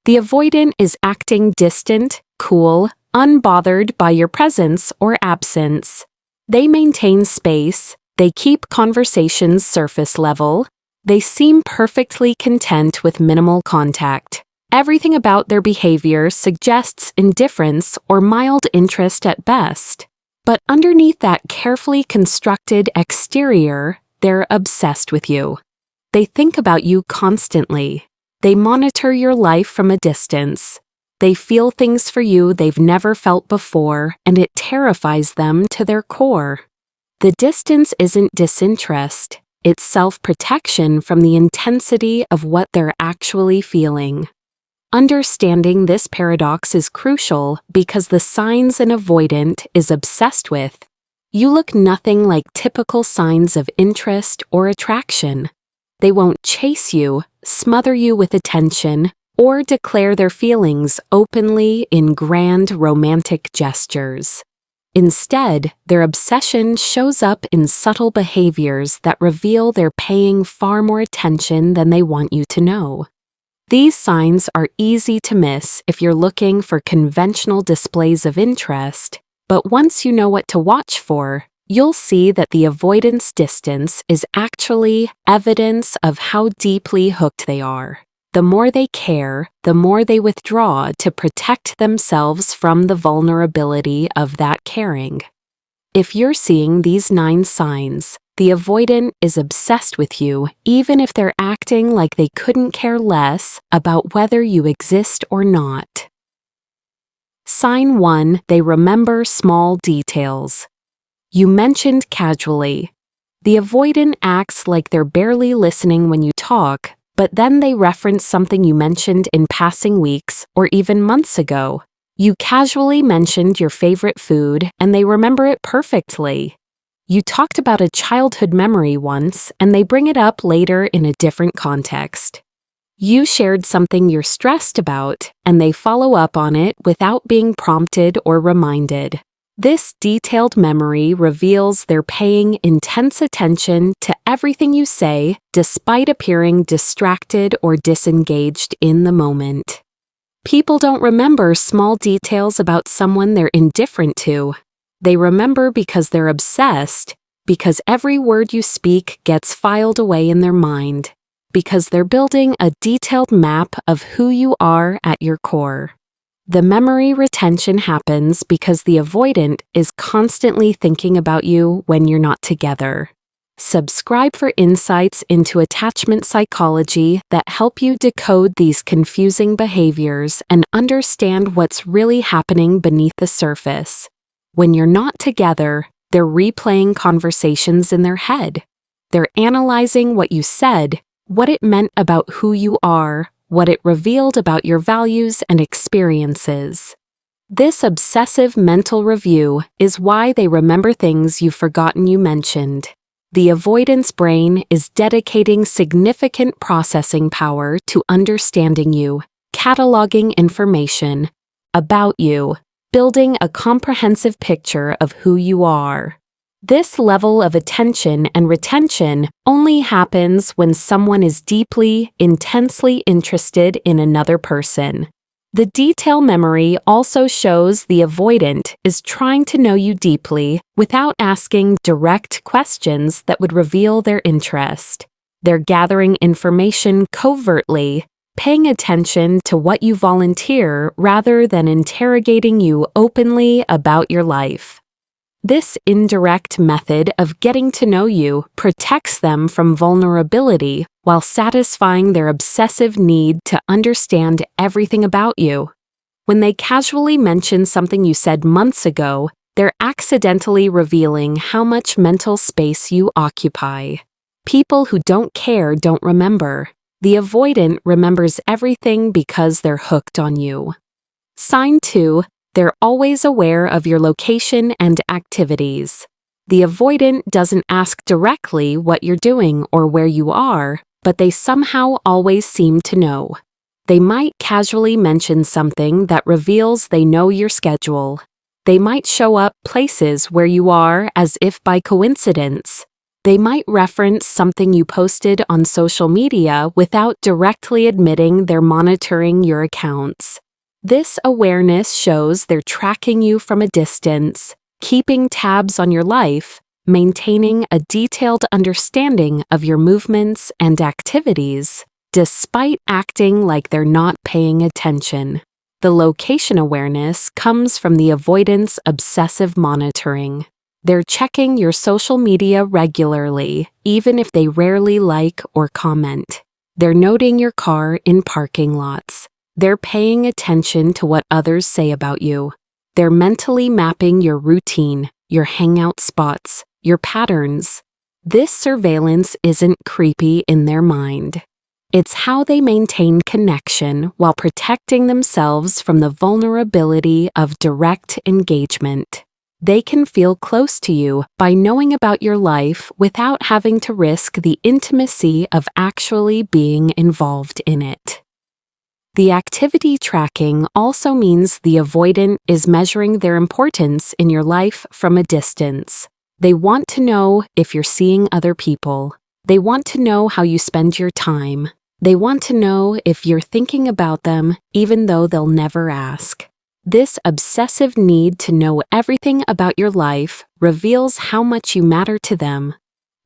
The avoidant is acting distant, cool, unbothered by your presence or absence. They maintain space, they keep conversations surface level, they seem perfectly content with minimal contact. Everything about their behavior suggests indifference or mild interest at best. But underneath that carefully constructed exterior, they're obsessed with you. They think about you constantly. They monitor your life from a distance. They feel things for you they've never felt before, and it terrifies them to their core. The distance isn't disinterest, it's self-protection from the intensity of what they're actually feeling. Understanding this paradox is crucial because the signs an avoidant is obsessed with. You look nothing like typical signs of interest or attraction. They won't chase you, smother you with attention, or declare their feelings openly in grand romantic gestures. Instead, their obsession shows up in subtle behaviors that reveal they're paying far more attention than they want you to know. These signs are easy to miss if you're looking for conventional displays of interest, but once you know what to watch for, you'll see that the avoidance distance is actually evidence of how deeply hooked they are. The more they care, the more they withdraw to protect themselves from the vulnerability of that caring. If you're seeing these 9 signs, the avoidant is obsessed with you even if they're acting like they couldn't care less about whether you exist or not. Sign 1, they remember small details. You mentioned casually. The avoidant acts like they're barely listening when you talk, but then they reference something you mentioned in passing weeks or even months ago. You casually mentioned your favorite food and they remember it perfectly. You talked about a childhood memory once and they bring it up later in a different context. You shared something you're stressed about and they follow up on it without being prompted or reminded. This detailed memory reveals they're paying intense attention to everything you say despite appearing distracted or disengaged in the moment. People don't remember small details about someone they're indifferent to. They remember because they're obsessed, because every word you speak gets filed away in their mind, because they're building a detailed map of who you are at your core. The memory retention happens because the avoidant is constantly thinking about you when you're not together. Subscribe for insights into attachment psychology that help you decode these confusing behaviors and understand what's really happening beneath the surface. When you're not together, they're replaying conversations in their head. They're analyzing what you said, what it meant about who you are, what it revealed about your values and experiences. This obsessive mental review is why they remember things you've forgotten you mentioned. The avoidance brain is dedicating significant processing power to understanding you, cataloging information about you, building a comprehensive picture of who you are. This level of attention and retention only happens when someone is deeply, intensely interested in another person. The detail memory also shows the avoidant is trying to know you deeply without asking direct questions that would reveal their interest. They're gathering information covertly, paying attention to what you volunteer rather than interrogating you openly about your life. This indirect method of getting to know you protects them from vulnerability while satisfying their obsessive need to understand everything about you. When they casually mention something you said months ago, they're accidentally revealing how much mental space you occupy. People who don't care don't remember. The avoidant remembers everything because they're hooked on you. Sign 2. They're always aware of your location and activities. The avoidant doesn't ask directly what you're doing or where you are, but they somehow always seem to know. They might casually mention something that reveals they know your schedule. They might show up places where you are as if by coincidence. They might reference something you posted on social media without directly admitting they're monitoring your accounts. This awareness shows they're tracking you from a distance, keeping tabs on your life, maintaining a detailed understanding of your movements and activities, despite acting like they're not paying attention. The location awareness comes from the avoidance obsessive monitoring. They're checking your social media regularly, even if they rarely like or comment. They're noting your car in parking lots. They're paying attention to what others say about you. They're mentally mapping your routine, your hangout spots, your patterns. This surveillance isn't creepy in their mind. It's how they maintain connection while protecting themselves from the vulnerability of direct engagement. They can feel close to you by knowing about your life without having to risk the intimacy of actually being involved in it. The activity tracking also means the avoidant is measuring their importance in your life from a distance. They want to know if you're seeing other people. They want to know how you spend your time. They want to know if you're thinking about them, even though they'll never ask. This obsessive need to know everything about your life reveals how much you matter to them.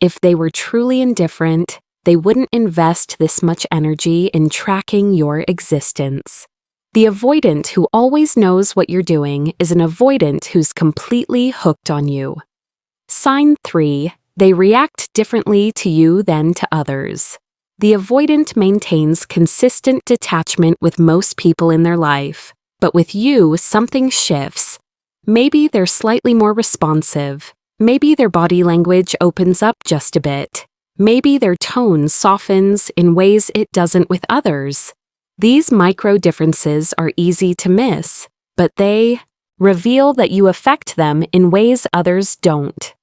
If they were truly indifferent, they wouldn't invest this much energy in tracking your existence. The avoidant who always knows what you're doing is an avoidant who's completely hooked on you. Sign 3. They react differently to you than to others. The avoidant maintains consistent detachment with most people in their life, but with you, something shifts. Maybe they're slightly more responsive. Maybe their body language opens up just a bit. Maybe their tone softens in ways it doesn't with others. These micro differences are easy to miss, but they reveal that you affect them in ways others don't.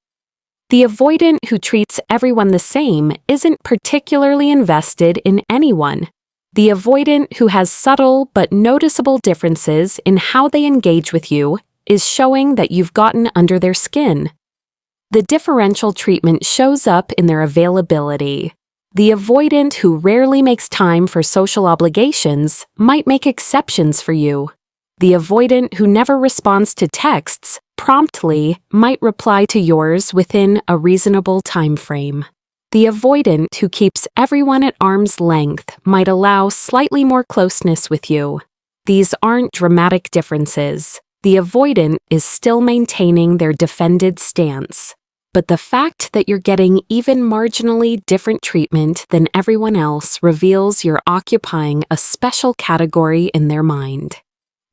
The avoidant who treats everyone the same isn't particularly invested in anyone. The avoidant who has subtle but noticeable differences in how they engage with you is showing that you've gotten under their skin. The differential treatment shows up in their availability. The avoidant who rarely makes time for social obligations might make exceptions for you. The avoidant who never responds to texts promptly might reply to yours within a reasonable time frame. The avoidant who keeps everyone at arm's length might allow slightly more closeness with you. These aren't dramatic differences. The avoidant is still maintaining their defended stance. But the fact that you're getting even marginally different treatment than everyone else reveals you're occupying a special category in their mind.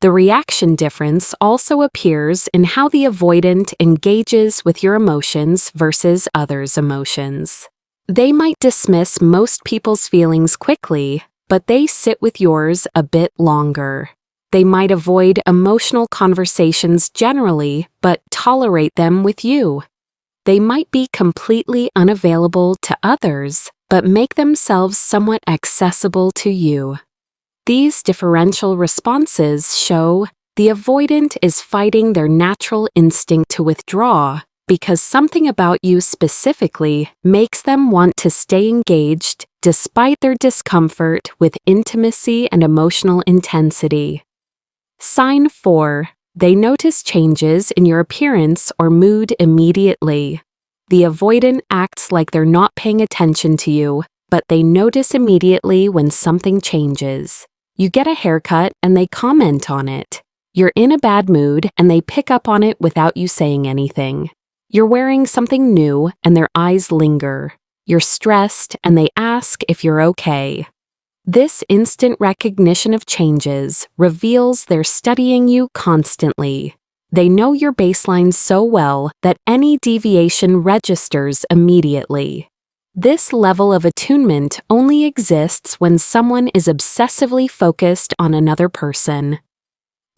The reaction difference also appears in how the avoidant engages with your emotions versus others' emotions. They might dismiss most people's feelings quickly, but they sit with yours a bit longer. They might avoid emotional conversations generally, but tolerate them with you. They might be completely unavailable to others, but make themselves somewhat accessible to you. These differential responses show the avoidant is fighting their natural instinct to withdraw because something about you specifically makes them want to stay engaged despite their discomfort with intimacy and emotional intensity. Sign 4. They notice changes in your appearance or mood immediately. The avoidant acts like they're not paying attention to you, but they notice immediately when something changes. You get a haircut and they comment on it. You're in a bad mood and they pick up on it without you saying anything. You're wearing something new and their eyes linger. You're stressed and they ask if you're okay. This instant recognition of changes reveals they're studying you constantly. They know your baseline so well that any deviation registers immediately. This level of attunement only exists when someone is obsessively focused on another person.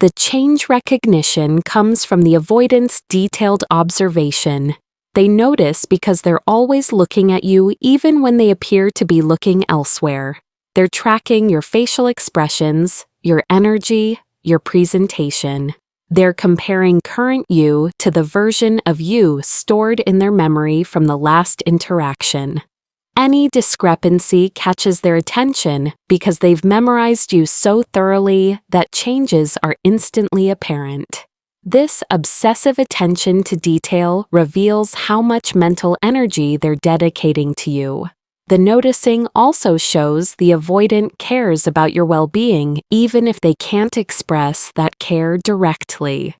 The change recognition comes from the avoidant's detailed observation. They notice because they're always looking at you even when they appear to be looking elsewhere. They're tracking your facial expressions, your energy, your presentation. They're comparing current you to the version of you stored in their memory from the last interaction. Any discrepancy catches their attention because they've memorized you so thoroughly that changes are instantly apparent. This obsessive attention to detail reveals how much mental energy they're dedicating to you. The noticing also shows the avoidant cares about your well-being even if they can't express that care directly.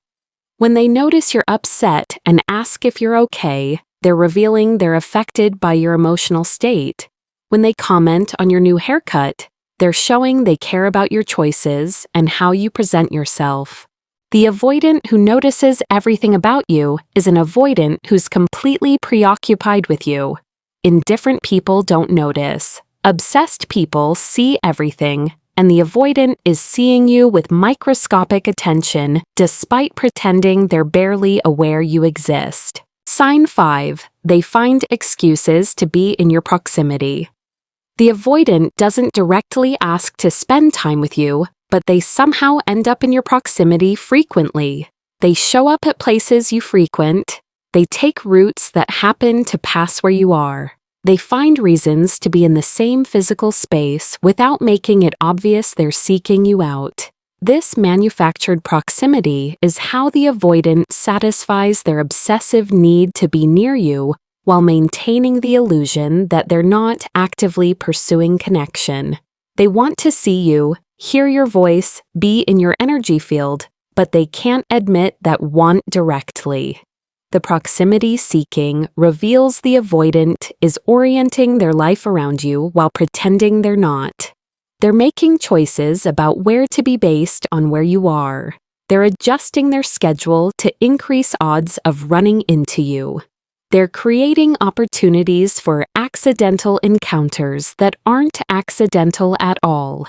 When they notice you're upset and ask if you're okay, they're revealing they're affected by your emotional state. When they comment on your new haircut, they're showing they care about your choices and how you present yourself. The avoidant who notices everything about you is an avoidant who's completely preoccupied with you. Indifferent people don't notice. Obsessed people see everything, and the avoidant is seeing you with microscopic attention despite pretending they're barely aware you exist. Sign 5. They find excuses to be in your proximity. The avoidant doesn't directly ask to spend time with you, but they somehow end up in your proximity frequently. They show up at places you frequent. They take routes that happen to pass where you are. They find reasons to be in the same physical space without making it obvious they're seeking you out. This manufactured proximity is how the avoidant satisfies their obsessive need to be near you while maintaining the illusion that they're not actively pursuing connection. They want to see you, hear your voice, be in your energy field, but they can't admit that want directly. The proximity seeking reveals the avoidant is orienting their life around you while pretending they're not. They're making choices about where to be based on where you are. They're adjusting their schedule to increase odds of running into you. They're creating opportunities for accidental encounters that aren't accidental at all.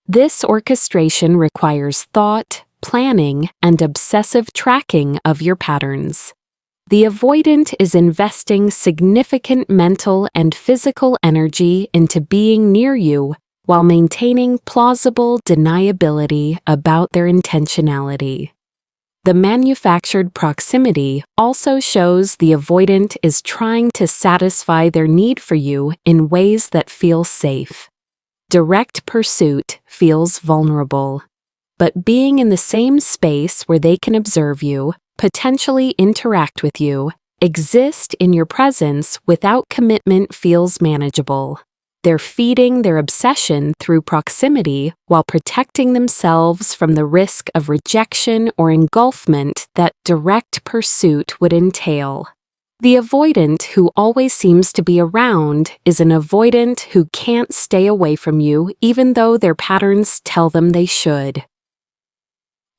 This orchestration requires thought, planning, and obsessive tracking of your patterns. The avoidant is investing significant mental and physical energy into being near you while maintaining plausible deniability about their intentionality. The manufactured proximity also shows the avoidant is trying to satisfy their need for you in ways that feel safe. Direct pursuit feels vulnerable. But being in the same space where they can observe you, potentially interact with you, exist in your presence without commitment feels manageable. They're feeding their obsession through proximity while protecting themselves from the risk of rejection or engulfment that direct pursuit would entail. The avoidant who always seems to be around is an avoidant who can't stay away from you even though their patterns tell them they should.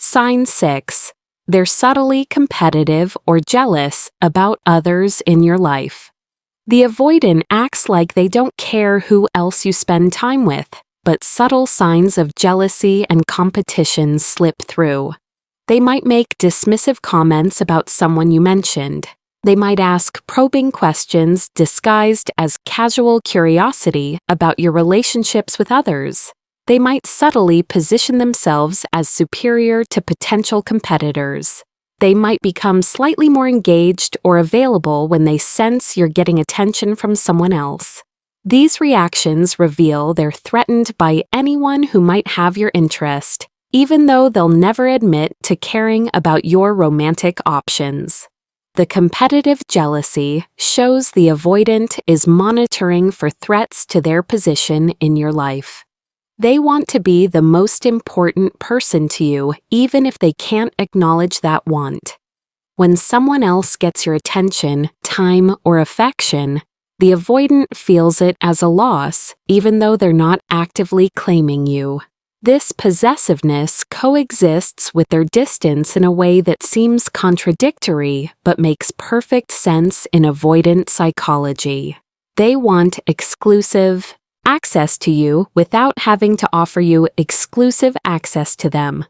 Sign 6. They're subtly competitive or jealous about others in your life. The avoidant acts like they don't care who else you spend time with, but subtle signs of jealousy and competition slip through. They might make dismissive comments about someone you mentioned. They might ask probing questions disguised as casual curiosity about your relationships with others. They might subtly position themselves as superior to potential competitors. They might become slightly more engaged or available when they sense you're getting attention from someone else. These reactions reveal they're threatened by anyone who might have your interest, even though they'll never admit to caring about your romantic options. The competitive jealousy shows the avoidant is monitoring for threats to their position in your life. They want to be the most important person to you, even if they can't acknowledge that want. When someone else gets your attention, time, or affection, the avoidant feels it as a loss, even though they're not actively claiming you. This possessiveness coexists with their distance in a way that seems contradictory but makes perfect sense in avoidant psychology. They want exclusive access to you without having to offer you exclusive access to them.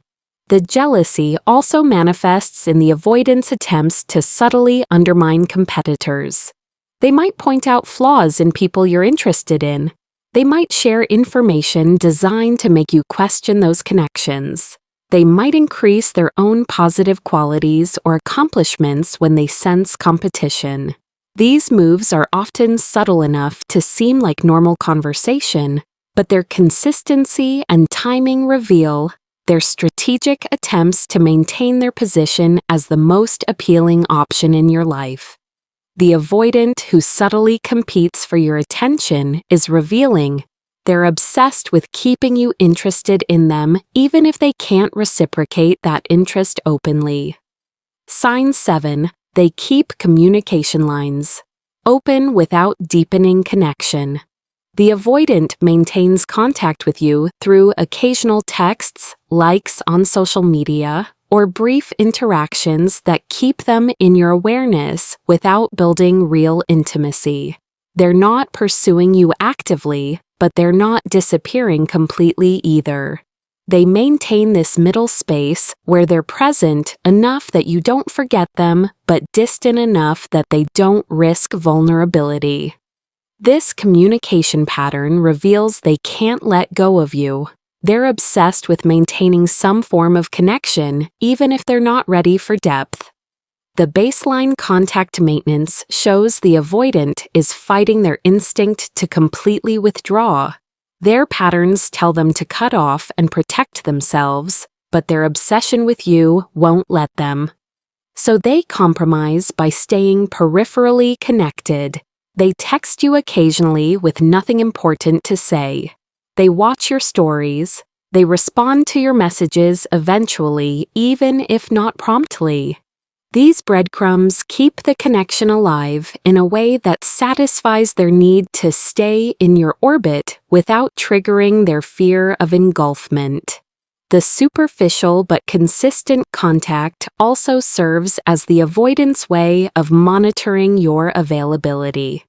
The jealousy also manifests in the avoidant's attempts to subtly undermine competitors. They might point out flaws in people you're interested in. They might share information designed to make you question those connections. They might increase their own positive qualities or accomplishments when they sense competition. These moves are often subtle enough to seem like normal conversation, but their consistency and timing reveal their strategic attempts to maintain their position as the most appealing option in your life. The avoidant who subtly competes for your attention is revealing they're obsessed with keeping you interested in them even if they can't reciprocate that interest openly. Sign 7. They keep communication lines open without deepening connection. The avoidant maintains contact with you through occasional texts, likes on social media, or brief interactions that keep them in your awareness without building real intimacy. They're not pursuing you actively, but they're not disappearing completely either. They maintain this middle space where they're present enough that you don't forget them, but distant enough that they don't risk vulnerability. This communication pattern reveals they can't let go of you. They're obsessed with maintaining some form of connection, even if they're not ready for depth. The baseline contact maintenance shows the avoidant is fighting their instinct to completely withdraw. Their patterns tell them to cut off and protect themselves, but their obsession with you won't let them. So they compromise by staying peripherally connected. They text you occasionally with nothing important to say. They watch your stories. They respond to your messages eventually, even if not promptly. These breadcrumbs keep the connection alive in a way that satisfies their need to stay in your orbit without triggering their fear of engulfment. The superficial but consistent contact also serves as the avoidance way of monitoring your availability.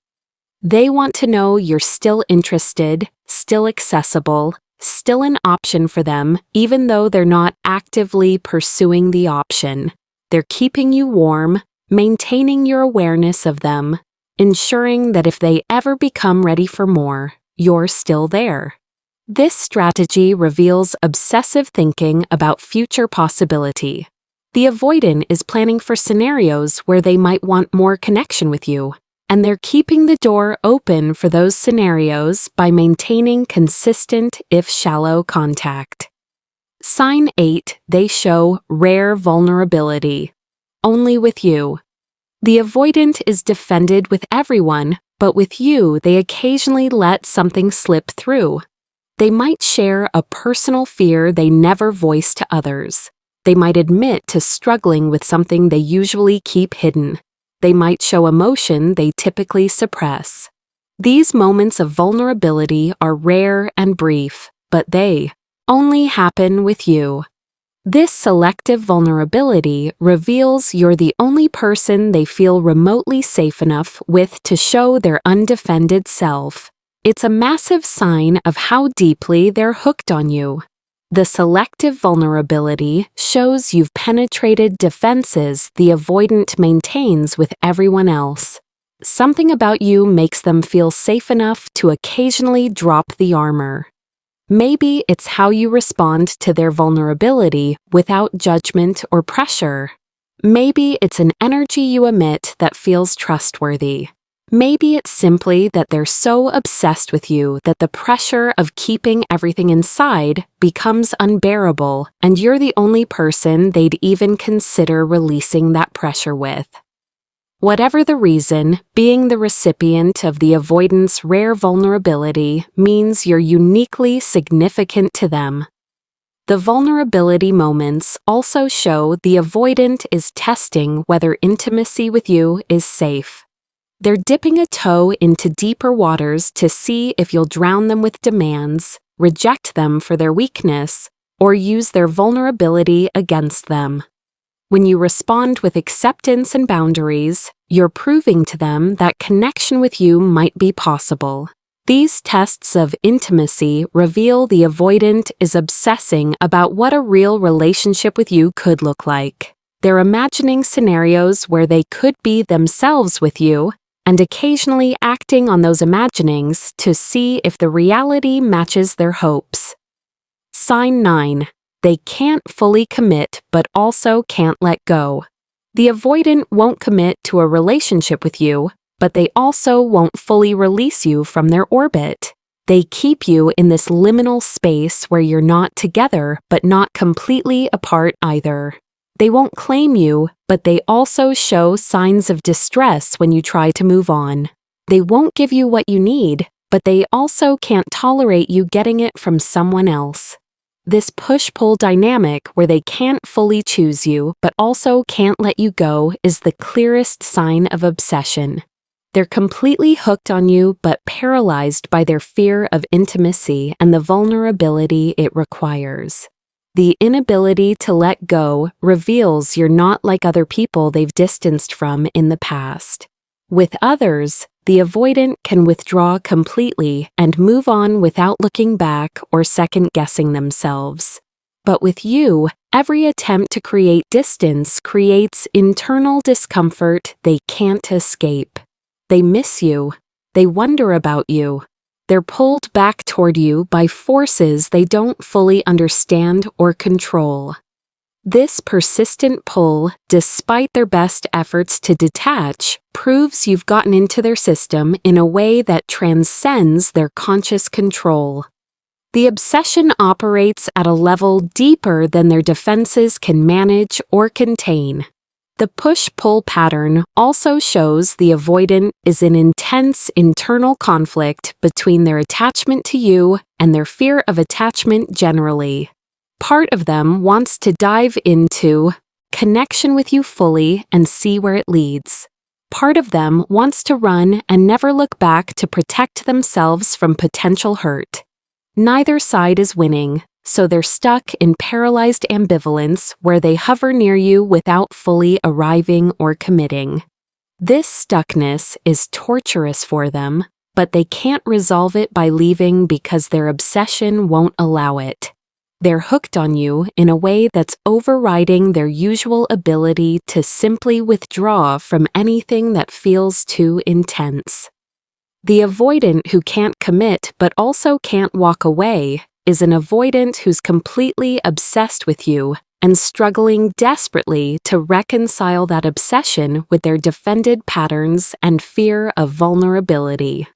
They want to know you're still interested, still accessible, still an option for them, even though they're not actively pursuing the option. They're keeping you warm, maintaining your awareness of them, ensuring that if they ever become ready for more, you're still there. This strategy reveals obsessive thinking about future possibility. The avoidant is planning for scenarios where they might want more connection with you, and they're keeping the door open for those scenarios by maintaining consistent, if shallow, contact. Sign 8. They show rare vulnerability. Only with you. The avoidant is defended with everyone, but with you, they occasionally let something slip through. They might share a personal fear they never voice to others. They might admit to struggling with something they usually keep hidden. They might show emotion they typically suppress. These moments of vulnerability are rare and brief, but they only happen with you. This selective vulnerability reveals you're the only person they feel remotely safe enough with to show their undefended self. It's a massive sign of how deeply they're hooked on you. The selective vulnerability shows you've penetrated defenses the avoidant maintains with everyone else. Something about you makes them feel safe enough to occasionally drop the armor. Maybe it's how you respond to their vulnerability without judgment or pressure. Maybe it's an energy you emit that feels trustworthy. Maybe it's simply that they're so obsessed with you that the pressure of keeping everything inside becomes unbearable, and you're the only person they'd even consider releasing that pressure with. Whatever the reason, being the recipient of the avoidant's rare vulnerability means you're uniquely significant to them. The vulnerability moments also show the avoidant is testing whether intimacy with you is safe. They're dipping a toe into deeper waters to see if you'll drown them with demands, reject them for their weakness, or use their vulnerability against them. When you respond with acceptance and boundaries, you're proving to them that connection with you might be possible. These tests of intimacy reveal the avoidant is obsessing about what a real relationship with you could look like. They're imagining scenarios where they could be themselves with you, and occasionally acting on those imaginings to see if the reality matches their hopes. Sign 9. They can't fully commit but also can't let go. The avoidant won't commit to a relationship with you, but they also won't fully release you from their orbit. They keep you in this liminal space where you're not together but not completely apart either. They won't claim you, but they also show signs of distress when you try to move on. They won't give you what you need, but they also can't tolerate you getting it from someone else. This push-pull dynamic where they can't fully choose you but also can't let you go is the clearest sign of obsession. They're completely hooked on you but paralyzed by their fear of intimacy and the vulnerability it requires. The inability to let go reveals you're not like other people they've distanced from in the past. With others, the avoidant can withdraw completely and move on without looking back or second-guessing themselves. But with you, every attempt to create distance creates internal discomfort they can't escape. They miss you. They wonder about you. They're pulled back toward you by forces they don't fully understand or control. This persistent pull, despite their best efforts to detach, proves you've gotten into their system in a way that transcends their conscious control. The obsession operates at a level deeper than their defenses can manage or contain. The push-pull pattern also shows the avoidant is in intense internal conflict between their attachment to you and their fear of attachment generally. Part of them wants to dive into connection with you fully and see where it leads. Part of them wants to run and never look back to protect themselves from potential hurt. Neither side is winning, so they're stuck in paralyzed ambivalence where they hover near you without fully arriving or committing. This stuckness is torturous for them, but they can't resolve it by leaving because their obsession won't allow it. They're hooked on you in a way that's overriding their usual ability to simply withdraw from anything that feels too intense. The avoidant who can't commit but also can't walk away is an avoidant who's completely obsessed with you and struggling desperately to reconcile that obsession with their defended patterns and fear of vulnerability.